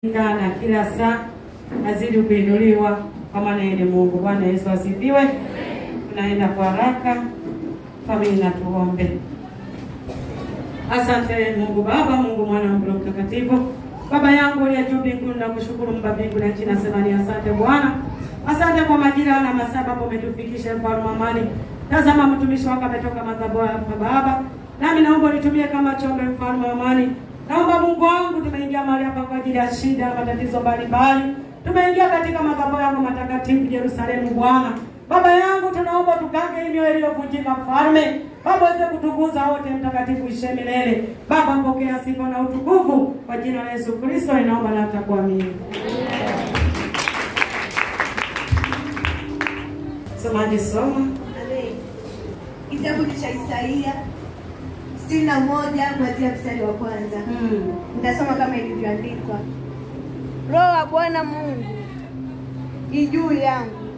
na kila saa nazidi kuinuliwa kama nene Mungu. Bwana Yesu asifiwe. Tunaenda kwa haraka. Familia tuombe. Asante Mungu Baba, Mungu Mwana, Mungu Mtakatifu. Baba yangu uliye juu mbinguni, nakushukuru Mungu mbingu na nchi, nasema ni asante Bwana. Asante kwa majira na masaa ambapo umetufikisha mfalme wa amani. Tazama mtumishi wako ametoka madhabahu hapa Baba. Nami naomba nitumie kama chombo mfalme wa amani. Naomba Mungu wangu, tumeingia mahali hapa kwa ajili ya shida, matatizo mbalimbali. Tumeingia katika madhabahu yako matakatifu Yerusalemu Bwana. Baba yangu, tunaomba tukage hii mioyo iliyovunjika mfalme. Baba uweze kutukuza wote mtakatifu ishe milele. Baba mpokea sifa na utukufu kwa jina la Yesu Kristo ninaomba na nitakuamini. Somaji soma. Amen. Kitabu cha Isaia 61 kuanzia mstari wa kwanza. Nitasoma kama ilivyoandikwa. Roho wa Bwana Mungu juu yangu,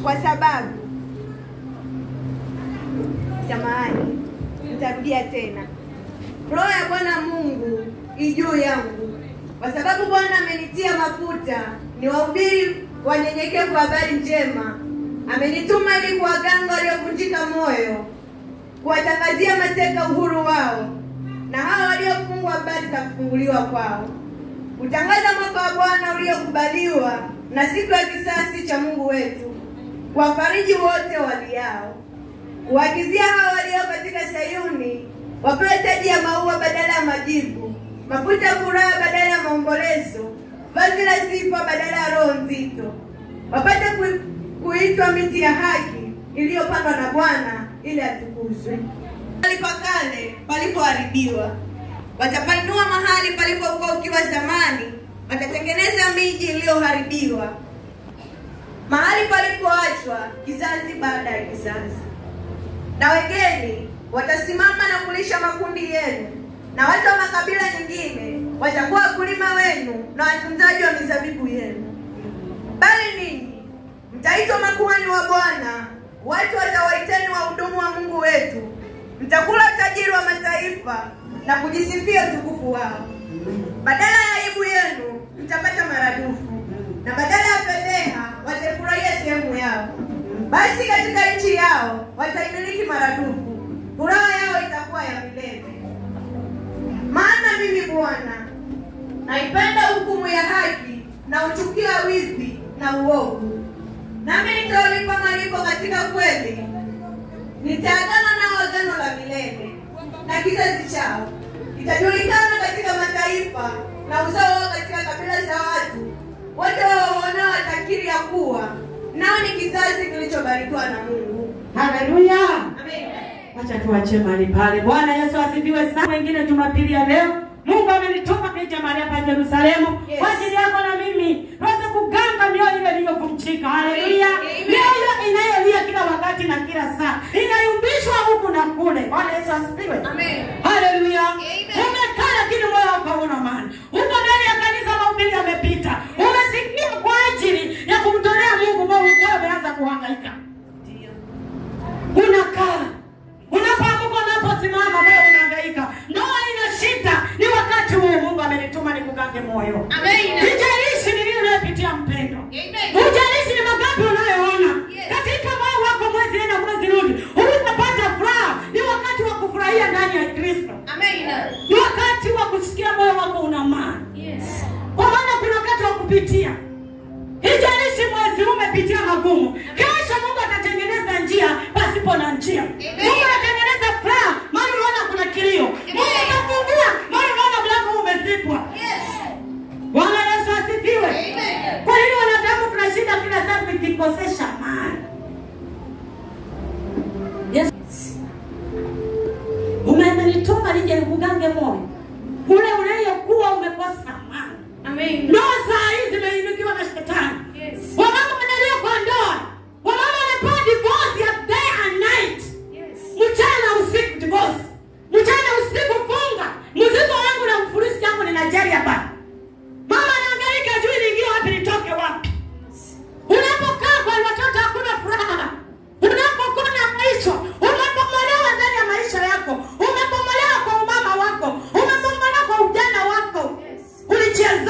kwa sababu nitarudia tena. Roho ya Bwana Mungu juu yangu, kwa sababu Bwana amenitia mafuta niwahubiri wanyenyekevu habari njema. Amenituma ili kuwaganga waliovunjika moyo, kuwatangazia mateka uhuru wao, na hao waliofungwa habari za kufunguliwa kwao, kutangaza mwaka wa Bwana uliokubaliwa na siku ya kisasi cha Mungu wetu, kuwafariji wote waliao, kuagizia hao walio katika Sayuni wapewe taji ya maua badala ya majivu, mafuta ya furaha badala ya maombolezo, vazi la sifa badala ya roho nzito, wapate kuitwa miti ya haki iliyopandwa na Bwana ili atukuzwe. Mahali pa kale palipoharibiwa watapainua, mahali palipokuwa ukiwa zamani watatengeneza miji iliyoharibiwa, mahali palipoachwa kizazi baada ya kizazi. Na wageni watasimama na kulisha makundi yenu, na watu wa makabila nyingine watakuwa wakulima wenu na watunzaji wa mizabibu yenu. Bali ninyi mtaitwa makuhani wa Bwana, watu watawaiteni wahudumu wa Mungu wetu. Mtakula utajiri wa mataifa na kujisifia utukufu wao. Badala ya aibu yenu mtapata maradufu, na badala ya fedheha watafurahia sehemu yao. Basi katika nchi yao wataimiliki maradufu, furaha yao itakuwa ya milele. Maana mimi Bwana naipenda hukumu ya haki na uchukia wizi na uovu. Nami nitawalipa malipo katika kweli. Nitaagana nao agano la milele, na kizazi chao itajulikana katika mataifa, na uzao wao katika kabila za watu. Wote wao watakiri ya kuwa nao ni kizazi kilichobarikiwa na Mungu. Haleluya. Amen. Acha tuache mahali pale. Bwana Yesu asifiwe sana. Wengine Jumapili ya leo Mungu amenituma kuja mahali hapa Yerusalemu kwa ajili yako na mimi. Tuweze kuganga mioyo ile iliyovunjika. Haleluya. Mioyo inayolia kila wakati na kila saa, inayumbishwa huku na kule. Bwana Yesu asifiwe. Amen. Haleluya. Umekaa lakini moyo wako hauna amani. Uko ndani ya kanisa, mahubiri yamepita. Umesikia kwa ajili ya kumtolea Mungu, Mungu ameanza kuhangaika. Ndio. Unakaa, unapoamka, unaposimama, moyo unahangaika. Ndoa ina shida, ni wakati huu Mungu amenituma nikugange moyo. Amen. Hujalishi ni nini unayopitia mpendo. Amen. Hujalishi ni magapi unayoona. Katika moyo wako mwezi ena mwezi rudi, unapata furaha. Ni wakati wa kufurahia ndani ya Kristo. Amen. Ni wakati wa kusikia moyo wako una amani. Yes. Kwa maana kuna wakati wa kupitia. Hujalishi mwezi umepitia magumu, kesho Mungu atatengeneza njia pasipo na njia. Mungu anatengeneza furaha mahali unaona kuna kilio. Mungu atafungua mahali unaona mlango umezibwa. Yes. Bwana Yesu asifiwe. Amen. Kwa hiyo wanadamu tunashinda kila saa tukikosesha amani. Yes. Umenituma nije nikugange moyo. Ule unayokuwa umekosa amani. Amen. Ndoa saa hizi zimeinukiwa na shetani. Yes. Wamama wanalia kwa ndoa. Wamama wanapata divorce ya day and night. Yes. Mchana usiku divorce. Mchana usiku funga. Mzigo wangu na mfurusi yangu ni Nigeria bana. Mama anaangaika juu niingie wapi nitoke wapi. Unapokaa kwa watoto hakuna furaha. Unapokuwa na maisha, unapomolewa ndani ya maisha yako, unapomolewa kwa umama wako, unapomolewa kwa ujana wako. Yes. Ulicheza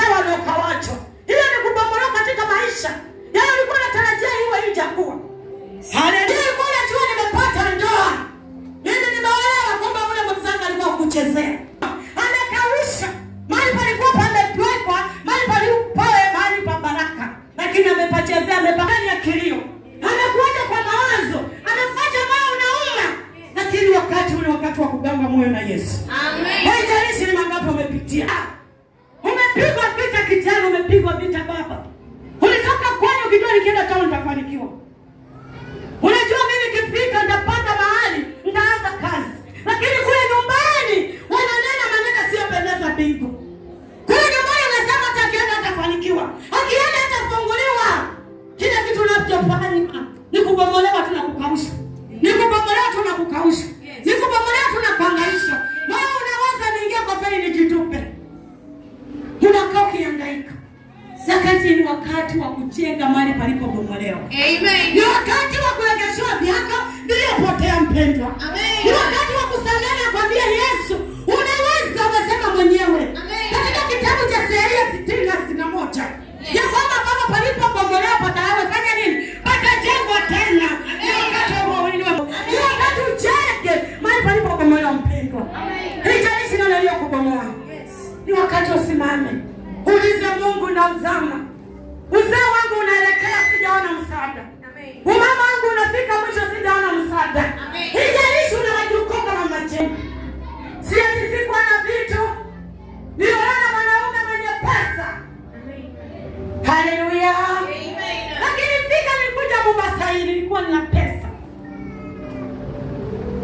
Umepigwa vita kijana, umepigwa vita baba. Ulitoka kwani ukijua nikienda town nitafanikiwa. Unajua mimi nikifika nitapata mahali, nitaanza kazi. Lakini kule nyumbani wananena maneno siyopendeza bingu. Kule nyumbani unasema hata akienda atafanikiwa. Akienda atafunguliwa. Kila kitu unachofanya ni kubomolewa tu na kukausha. Ni kubomolewa tu na kukausha. Ni kubomolewa tu na kuhangaisha. Wewe unaweza niingia kwa feli nijitupe. Unakaa ukihangaika. Sakati ni wakati wa kujenga mahali palipobomolewa. Amen. Ni wakati wa kuregeshwa vyako vilivyopotea mpendwa. Amen. Ni wakati wa kusamehe na kuambia Yesu, unaweza umesema mwenyewe. Amen. Katika kitabu cha Isaia 60:61. Ya kwamba baba palipobomolewa patafanya nini? Patajengwa tena. Ni wakati wa kuolewa. Ni wakati ujenge mahali palipobomolewa mpendwa. Haijalishi nani aliyokubomoa. Ni wakati usimame. Ulize Mungu na uzama. Uzao wangu unaelekea sijaona msaada. Umama wangu unafika mwisho sijaona msaada. Haijalishi unawajukua kama majeni. Siati sikuwa na vitu. Niliona mwanaume mwenye pesa. Haleluya. Lakini fika nilikuja Mombasa hii nilikuwa nina pesa.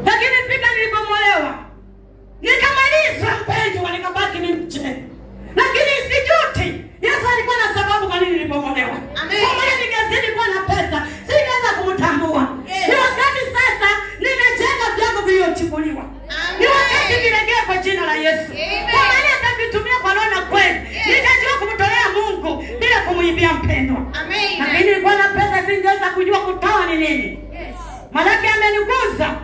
Lakini fika nilibomolewa. Nikamalizwa mpendwa nikabaki ni mcheni. Lakini sijuti. Yesu alikuwa na sababu kwa nini nilibomolewa. Kwa maana ningezidi kuwa na pesa, singeweza kumtambua. Ni wakati sasa ninajenga vyangu vilivyochukuliwa. Ni wakati nilegea kwa jina la Yesu. Kwa maana atavitumia kwa roho na kweli. Nitajua kumtolea Mungu bila kumuibia mpendwa. Lakini nilikuwa na pesa singeweza kujua kutoa ni nini. Malaki ameniguza.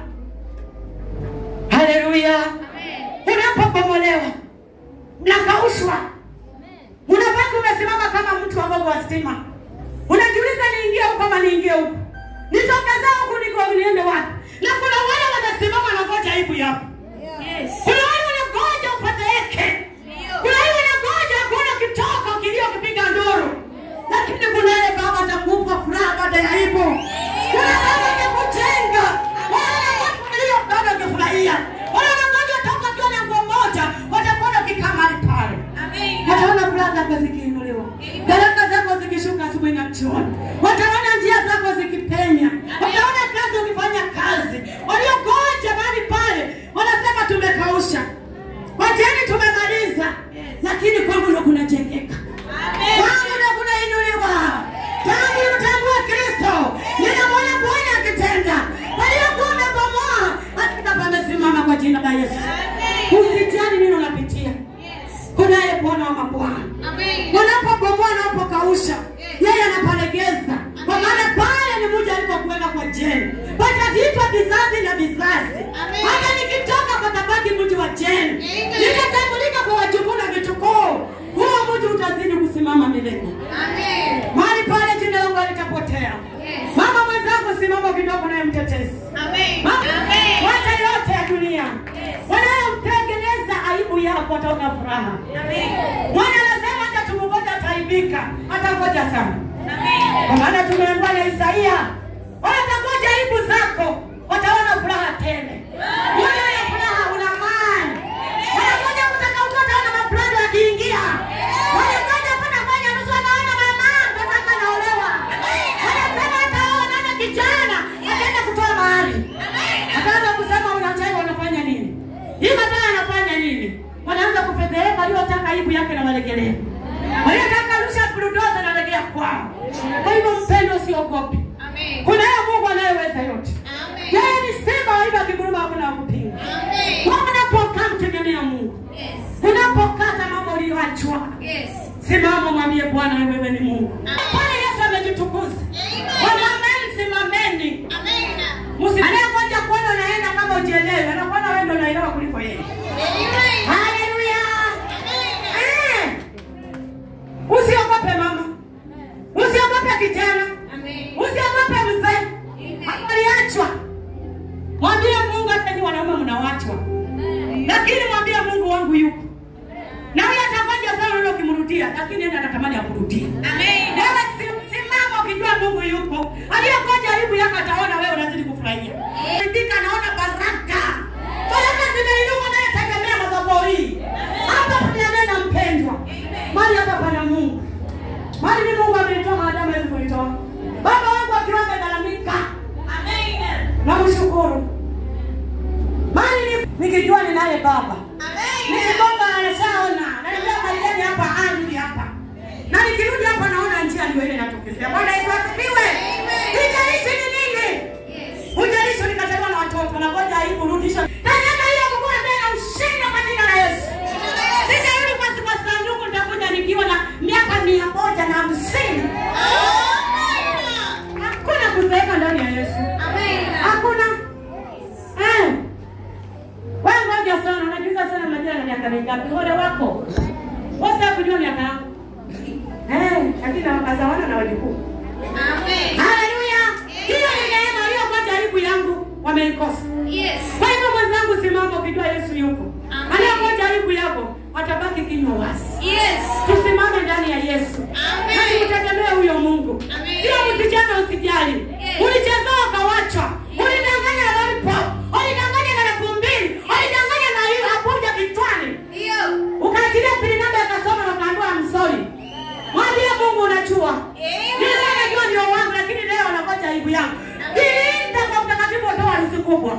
Haleluya. Unapobomolewa unakaushwa. Unabaki umesimama kama mtu wa gogo wa stima. Unajiuliza niingie huko kama niingie huko. Nitoka zao huko niko niende wapi? Na kuna wale wanasimama na ngoja aibu yapo. Kuna wale wanangoja upateke. Kuna wale wanangoja kuona kitoko kilio kipiga nduru. Lakini kuna wale baba atakupa furaha baada ya aibu. Kuna baba atakujenga. Wale watu walio baba kufurahia. Wale wanangoja toka kiona nguo moja, watakuona kikamali pale. Wataona furaha zako zikiinuliwa. Baraka zako zikishuka asubuhi na jioni. Wataona njia zako zikipenya. Wataona kazi ukifanya kazi. Waliongoja mahali pale wanasema tumekausha. Wajeni tumemaliza. Lakini kwangu ndo kunajengeka. Kwangu ndo kunainuliwa. Tangu utambua Kristo. Ninamwona Bwana akitenda. Waliokuwa wamebomoa hakika pamesimama kwa jina la Yesu. Usijali nini unapitia. Kunaye Bwana wa mabwana. Unapobomoa na unapokausha, yeye anapalegeza. Kwa maana pale ni mmoja alipokuweka kwa jeni. Patavitwa vizazi na vizazi. Hata nikitoka patabaki mji wa jeni. Nikatambulika kwa wajukuu na vitukuu. Huo mji utazidi kusimama milele. Mahali pale jina langu litapotea. Mama mwenzangu simama kidogo naye mtetezi. Wacha yote ya dunia. Wanayomtengeneza aibu yako ataona furaha. Mwana anasema hata tumungoja ataibika. Atangoja sana. Kwa maana tumeambiwa na Isaia, watangoja aibu zako, wataona furaha tele. Mwana ya furaha una amani. Wanakuja kutaka utoto na maplani yakiingia. Wanakuja kufanya nusu anaona mama nataka naolewa. Wanasema ataona na kijana ataenda kutoa mahali. Akaanza kusema unachai wanafanya nini? Hii matana anafanya nini? Wanaanza kufedheka waliotaka aibu yake na walegelea. Waliotaka rusha bulldozer na legea kwao. Kwa hivyo mpendo usiogope. Kuna yeye Mungu anayeweza yote. Yeye ni simba wa hivyo kiguruma hakuna kupinga. Unapokaa mtegemea Mungu. Unapokata mambo uliyoachwa. Simama mwambie Bwana wewe ni Mungu. Bwana Yesu amejitukuza. Amen, simameni. Anayekwenda kuona naenda kama ujielewe, anakuona wewe ndio unaelewa kuliko yeye. Haleluya. Usiogope mama. Usiogope kijana. Usiogope mzee. Aliachwa. Mwambie Mungu hata ni wanaume mnawachwa. Lakini mwambie Mungu wangu yupo. Na wewe atakwenda sana leo ukimrudia, lakini yeye anatamani akurudie. Wewe simama ukijua Mungu yupo. Aliyekoja aibu yako ataona wewe unazidi kufurahia. Ndika naona baraka. Baraka zimeinuka na yategemea madhabahu hii. Hapa tunanena mpendwa. Mali ni Mungu amenitoa maadamu hawezi kunitoa. Baba wangu akiwa amegharamika. Amen. Namshukuru. Mali nikijua ninaye baba. Amen. Baba anashaona. Na ndio Mariani hapa ardhi hapa. Na nikirudi hapa naona njia ndio ile inatokezea. Bwana Yesu asifiwe. Hujalishi ni nini? Yes. Hujalishi nikataliwa na watoto na ngoja aibu rudisha. Kanyama hiyo Mungu tena ushinda kwa jina la Yesu. Sikarudi kwa sanduku nitakuja nikiwa na miaka 150. Hakuna kuzeeka ndani ya Yesu. Amen. Hakuna. Wewe ngoja sana, unajiuliza sana majira na miaka mingapi? Ole wako. Wasa kujua miaka yangu. Lakini wakazawana na wajukuu. Amen. Haleluya. Hiyo ni neema hiyo kwa jaribu yangu wameikosa. Yes. Kwa hivyo mwenzangu simama ukijua Yesu yuko. Amen. Kwa jaribu yako watabaki kinywa wazi. Yes. Tusimame ndani ya Yesu. Amen. Na tutegemee huyo Mungu. Amen. Sio msijana usijali. Yes. Ulichezwa ukawacha. Ulidanganya na walipo. Ulidanganya na 2000. Ulidanganya na hiyo hakuja kichwani. Ndio. Ukaachilia pili namba akasoma na kaambiwa msori. Mwambie Mungu unachua. Mimi najua ndio wangu lakini leo nakoja aibu yangu. Nilinda kwa mtakatifu toa harusi kubwa.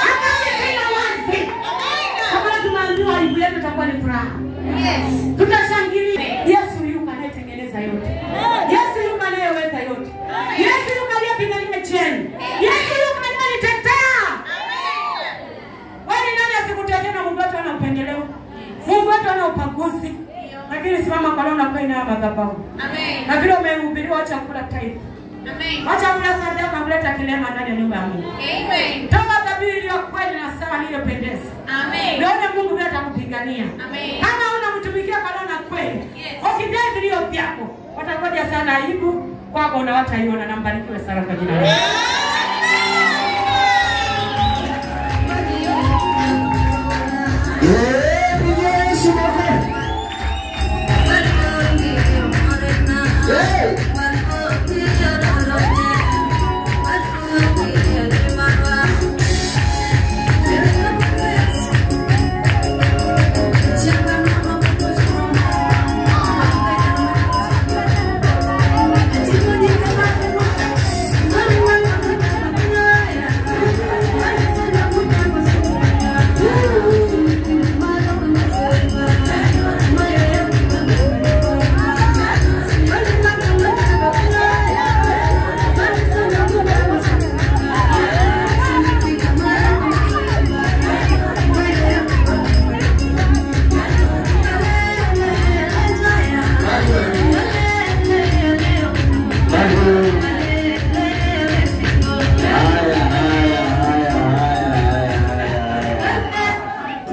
Akasema wazi. Kama tunaambiwa aibu yetu itakuwa ni furaha. Yes. Tutashangilia. Yesu yuko anayetengeneza yote. Yesu yuko anayeweza yote. Yesu yuko aliyepigania cheni. Yesu yuko anayelitetea. Wewe nani asikutetea na Mungu wetu ana upendeleo? Mungu wetu ana upaguzi. Lakini simama kwa leo na kwenda na madhabahu. Amen. Na vile umehubiriwa acha kula taifa. Amen. Acha kula sadaka kuleta kilema ndani ya nyumba ya Mungu. Amen. Toa dhabihu iliyo kweli na sawa iliyopendeza. Amen. Ndio Mungu ndiye atakupigania. Amen. Kama unamtumikia kwa leo na kweli. Yes. Ukidai vilio vyako, watakoja sana aibu kwako na wataiona na mbarikiwe sana kwa jina la Yesu.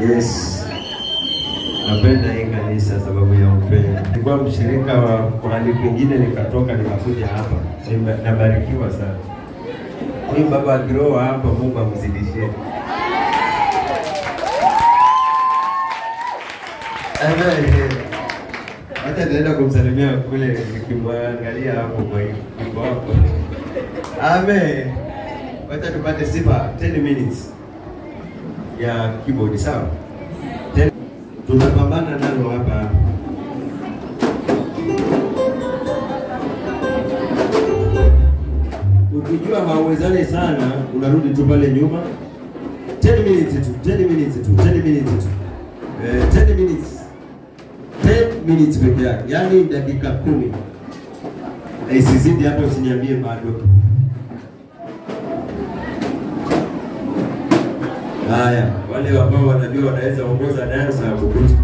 Yes. Napenda hii kanisa sababu ya upendo. Nilikuwa mshirika wa mahali pengine nikatoka nikakuja hapa. Nabarikiwa sana. Huyu baba akiroa hapa Mungu amzidishie. Amen. Hata naenda kumsalimia kule nikimwangalia hapo kwa hiyo. Hapo. Amen. Wacha tupate sifa 10 minutes. Ya keyboard sawa. Tunapambana nalo hapa. Ukijua hauwezani sana unarudi tu pale nyuma. 10 minutes tu, 10 minutes tu, 10 minutes tu. 10 minutes. 10 minutes pekee yake. Yaani dakika 10. Isizidi hapo usiniambie bado. Haya, wale ambao wanajua wanaweza ongoza dance na kukuta.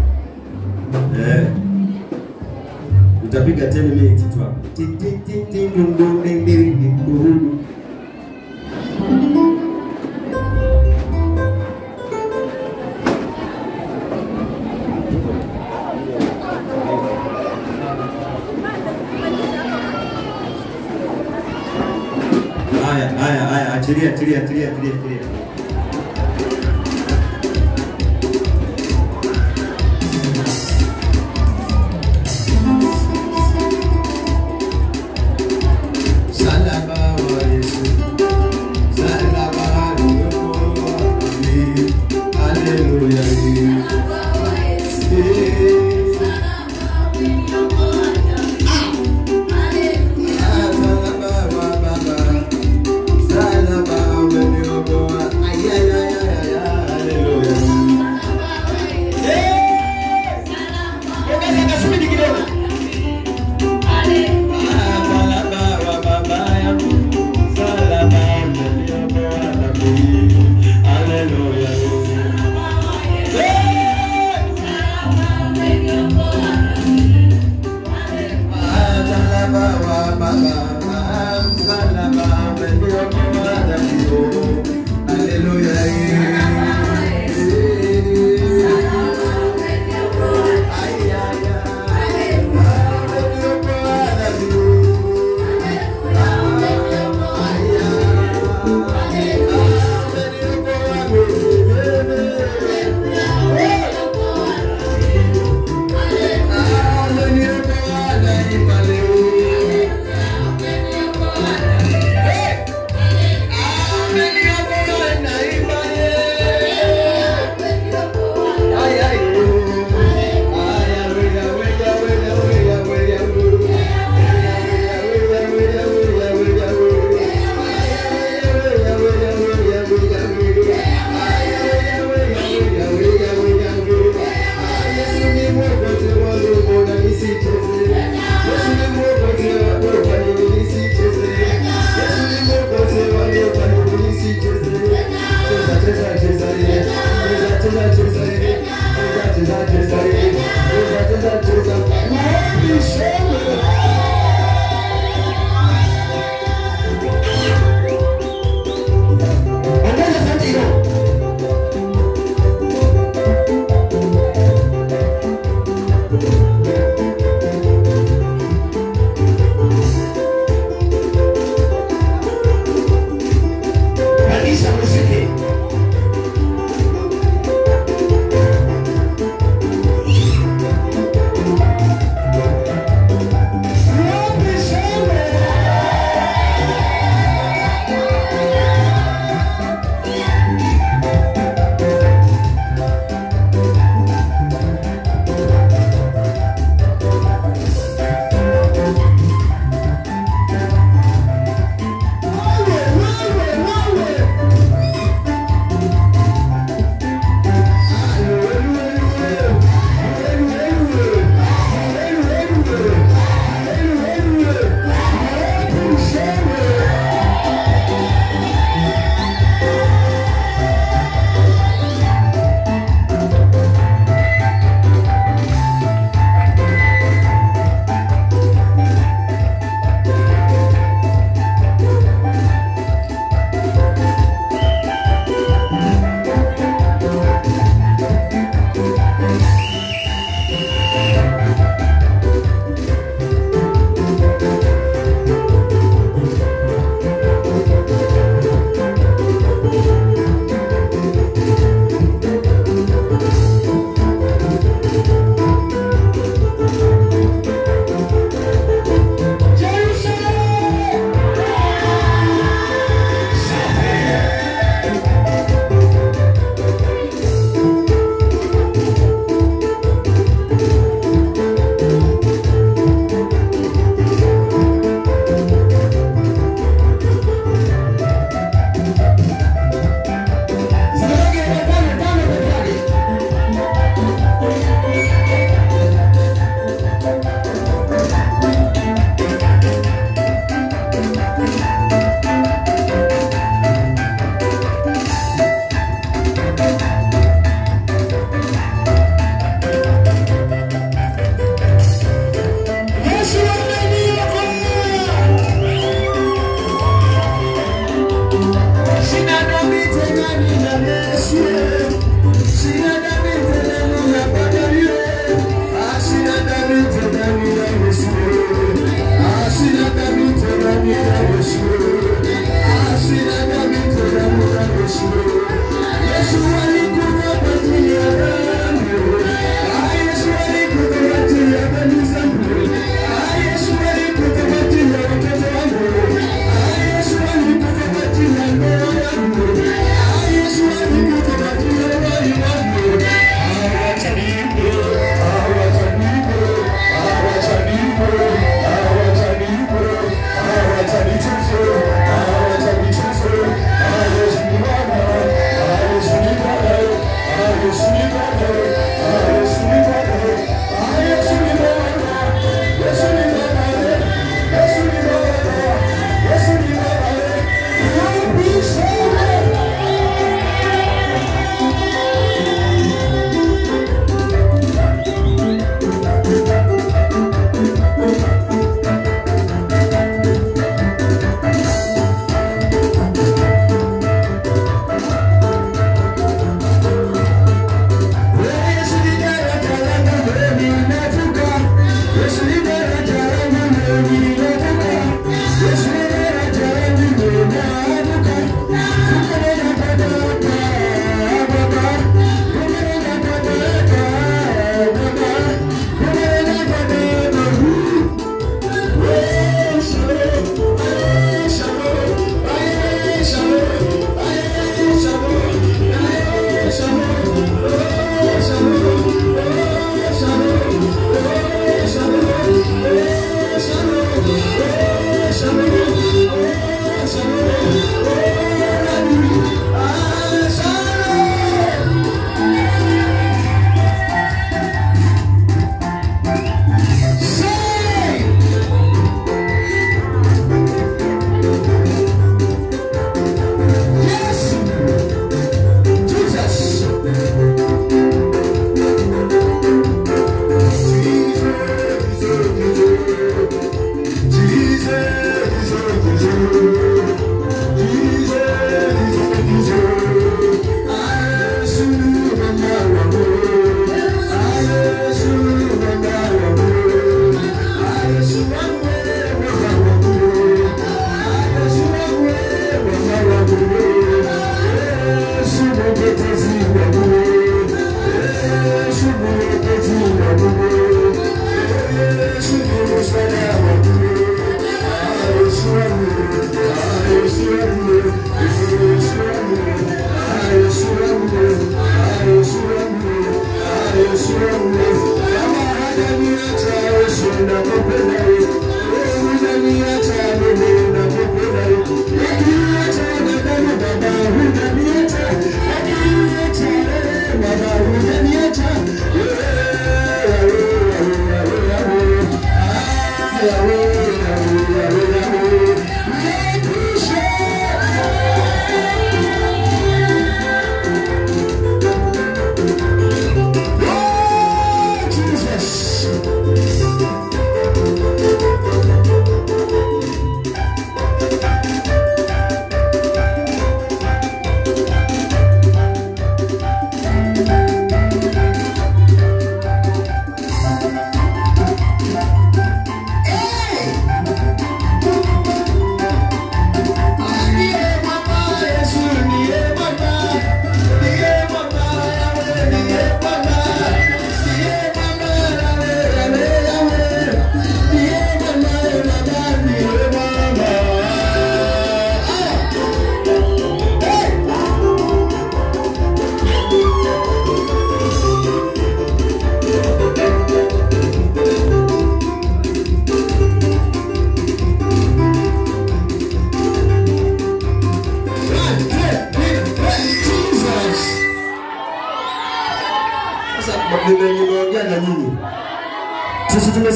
Utapiga 10 minutes tu hapo. Tik tik tik tik ding ding ding ding ding. Haya, achilia.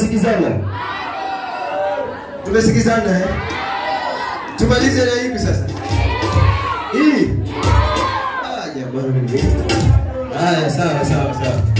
Tumesikizana? Tumesikizana eh? Tumalize na hivi sasa. Hii. Jamani. Haya, sawa.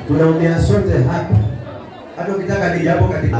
Tunaumia sote hapa. Hata ukitaka ni jambo katika